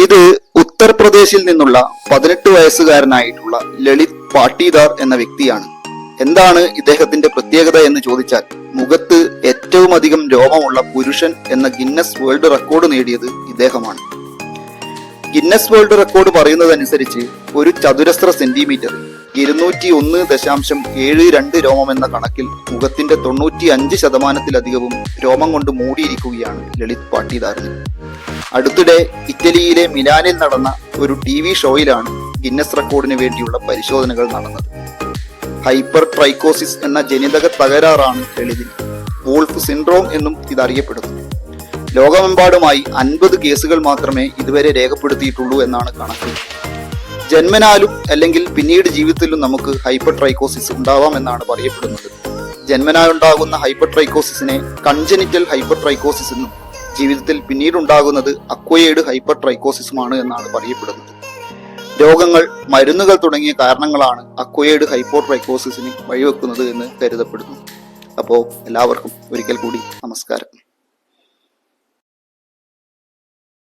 ഇത് ഉത്തർപ്രദേശിൽ നിന്നുള്ള 18 വയസ്സുകാരനായിട്ടുള്ള ലളിത് പാട്ടീദാർ എന്ന വ്യക്തിയാണ്. എന്താണ് ഇദ്ദേഹത്തിന്റെ പ്രത്യേകത എന്ന് ചോദിച്ചാൽ, മുഖത്ത് ഏറ്റവും അധികം രോമമുള്ള പുരുഷൻ എന്ന ഗിന്നസ് വേൾഡ് റെക്കോർഡ് നേടിയത് ഇദ്ദേഹമാണ്. ഗിന്നസ് വേൾഡ് റെക്കോർഡ് പറയുന്നതനുസരിച്ച് ഒരു ചതുരശ്ര സെന്റിമീറ്റർ 201.72 രോമം എന്ന കണക്കിൽ മുഖത്തിന്റെ 95% രോമം കൊണ്ട് മൂടിയിരിക്കുകയാണ് ലളിത് പാട്ടീദാറിന്. അടുത്തിടെ ഇറ്റലിയിലെ മിലാനിൽ നടന്ന ഒരു TV ഷോയിലാണ് ഗിന്നസ് റെക്കോർഡിന് വേണ്ടിയുള്ള പരിശോധനകൾ നടന്നത്. ഹൈപ്പർ ട്രൈക്കോസിസ് എന്ന ജനിതക തകരാറാണ് ലളിതിന്. വോൾഫ് സിൻഡ്രോം എന്നും ഇതറിയപ്പെടുന്നു. ലോകമെമ്പാടുമായി 50 കേസുകൾ മാത്രമേ ഇതുവരെ രേഖപ്പെടുത്തിയിട്ടുള്ളൂ എന്നാണ് കണക്ക്. ജന്മനാലും അല്ലെങ്കിൽ പിന്നീട് ജീവിതത്തിലും നമുക്ക് ഹൈപ്പർ ട്രൈക്കോസിസ് ഉണ്ടാവാം എന്നാണ് പറയപ്പെടുന്നത്. ജന്മനാലുണ്ടാകുന്ന ഹൈപ്പർ ട്രൈക്കോസിസിനെ കൺജനിറ്റൽ ഹൈപ്പർ ട്രൈക്കോസിസ് എന്നും ജീവിതത്തിൽ പിന്നീടുണ്ടാകുന്നത് അക്വയേർഡ് ഹൈപ്പർ ട്രൈക്കോസിസുമാണ് എന്നാണ് പറയപ്പെടുന്നത്. രോഗങ്ങൾ, മരുന്നുകൾ തുടങ്ങിയ കാരണങ്ങളാണ് അക്വയേർഡ് ഹൈപ്പർ ട്രൈക്കോസിസിന് വഴിവെക്കുന്നത് എന്ന് കരുതപ്പെടുന്നു. അപ്പോൾ എല്ലാവർക്കും ഒരിക്കൽ കൂടി നമസ്കാരം.